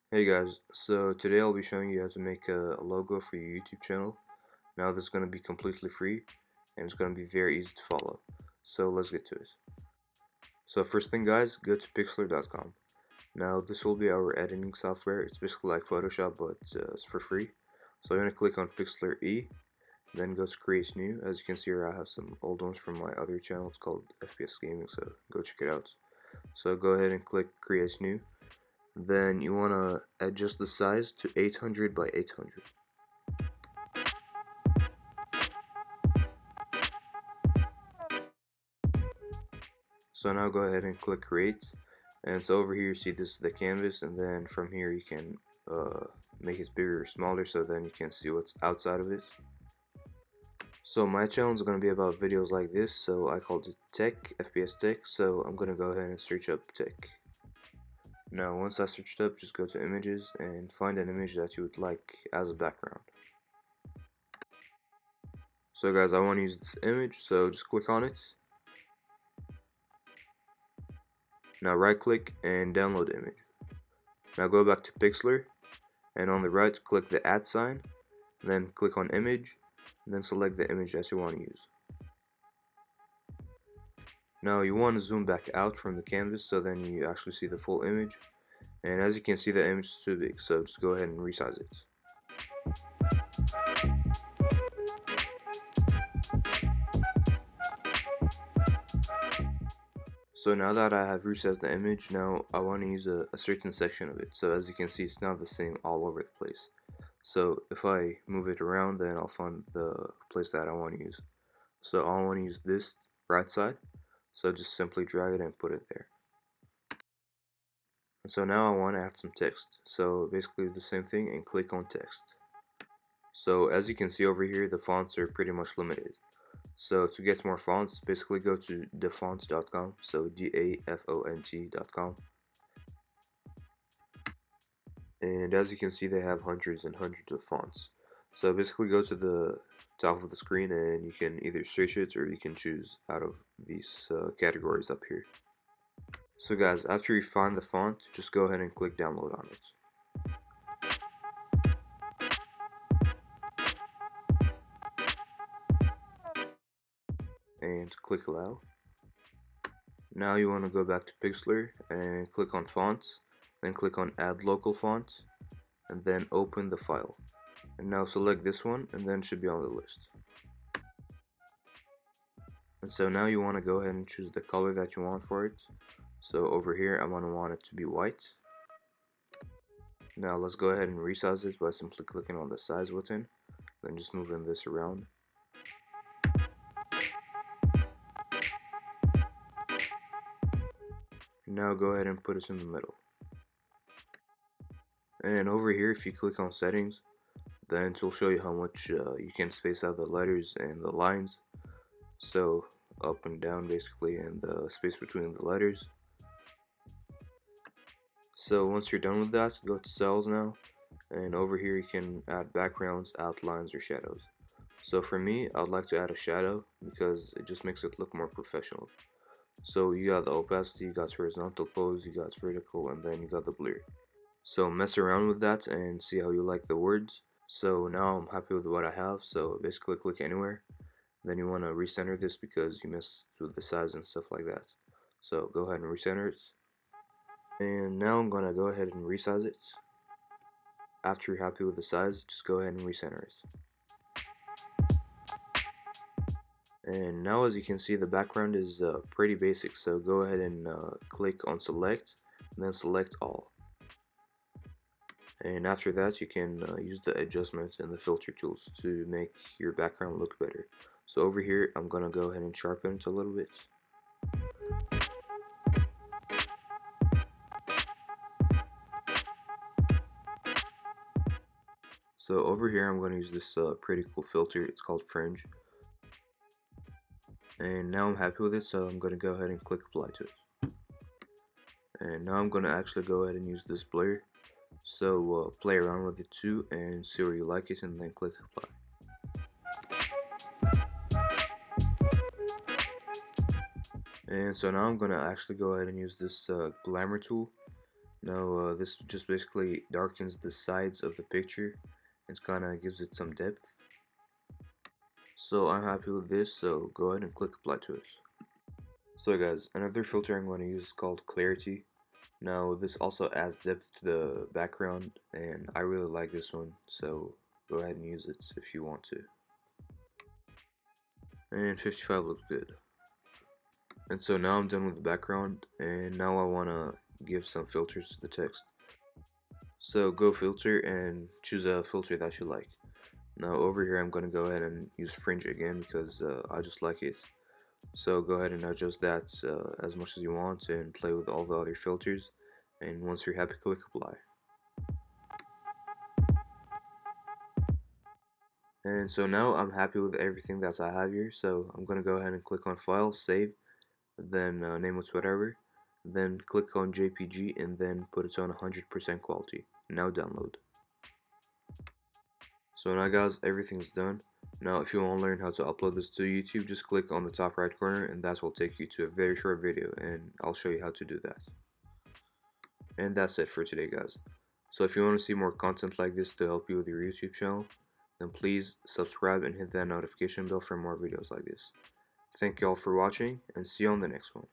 Hey guys, so today I'll be showing you how to make a logo for your YouTube channel. Now this is going to be completely free and it's going to be very easy to follow. So let's get to it. So first thing guys, go to pixlr.com. Now this will be our editing software. It's basically like Photoshop but it's for free. So I'm going to click on Pixlr E, then go to create new. As you can see here I have some old ones from my other channel. It's called FPS Gaming, so go check it out. So go ahead and click create new. Then you want to adjust the size to 800 by 800. So now go ahead and click create, and so over here you see this is the canvas, and then from here you can make it bigger or smaller so then you can see what's outside of it. So my channel is going to be about videos like this, so I called it Tech, FPS Tech, so I'm going to go ahead and search up Tech. Now once I searched up, just go to images and find an image that you would like as a background. So guys, I want to use this image, so just click on it. Now right click and download image. Now go back to Pixlr and on the right click the add sign, then click on image, and then select the image that you want to use. Now you want to zoom back out from the canvas so then you actually see the full image, and as you can see the image is too big, so just go ahead and resize it. So now that I have resized the image, now I want to use a certain section of it. So as you can see, it's not the same all over the place. So if I move it around, then I'll find the place that I want to use. So I want to use this right side. So just simply drag it and put it there. And so now I want to add some text. So basically the same thing and click on text. So as you can see over here, the fonts are pretty much limited. So to get more fonts, basically go to dafont.com, so dafont.com, and as you can see they have hundreds and hundreds of fonts. So basically go to the top of the screen and you can either search it or you can choose out of these categories up here. So guys, after you find the font, just go ahead and click download on it. And click allow. Now you want to go back to Pixlr and click on fonts, then click on add local font, and then open the file. And now select this one and then it should be on the list. And so now you want to go ahead and choose the color that you want for it. So over here I'm going to want it to be white. Now let's go ahead and resize it by simply clicking on the size button, then just moving this around. Now go ahead and put it in the middle. And over here if you click on settings, then it will show you how much you can space out the letters and the lines. So up and down basically, and the space between the letters. So once you're done with that, go to cells now, and over here you can add backgrounds, outlines, or shadows. So for me, I'd like to add a shadow because it just makes it look more professional. So you got the opacity, you got horizontal pose, you got vertical, and then you got the blur. So mess around with that and see how you like the words. So now I'm happy with what I have, so basically click anywhere. Then you want to recenter this because you messed with the size and stuff like that. So go ahead and recenter it. And now I'm going to go ahead and resize it. After you're happy with the size, just go ahead and recenter it. And now as you can see, the background is pretty basic, so go ahead and click on select and then select all. And after that you can use the adjustment and the filter tools to make your background look better. So over here I'm gonna go ahead and sharpen it a little bit. So over here I'm going to use this pretty cool filter, it's called Fringe. And now I'm happy with it, so I'm going to go ahead and click apply to it. And now I'm going to actually go ahead and use this blur. So play around with it too and see where you like it and then click apply. And so now I'm going to actually go ahead and use this glamour tool. Now this just basically darkens the sides of the picture and kind of gives it some depth. So I'm happy with this, so go ahead and click apply to it. So guys, another filter I'm going to use is called clarity. Now this also adds depth to the background and I really like this one, so go ahead and use it if you want to. And 55 looks good. And so now I'm done with the background and now I want to give some filters to the text. So go filter and choose a filter that you like. Now over here I'm going to go ahead and use fringe again because I just like it. So go ahead and adjust that as much as you want and play with all the other filters, and once you're happy click apply. And so now I'm happy with everything that I have here, so I'm going to go ahead and click on file, save, then name it whatever, then click on JPG and then put it on 100% quality. Now download. So now guys, everything's done. Now if you want to learn how to upload this to YouTube, just click on the top right corner and that will take you to a very short video and I'll show you how to do that. And that's it for today guys. So if you want to see more content like this to help you with your YouTube channel, then please subscribe and hit that notification bell for more videos like this. Thank you all for watching and see you on the next one.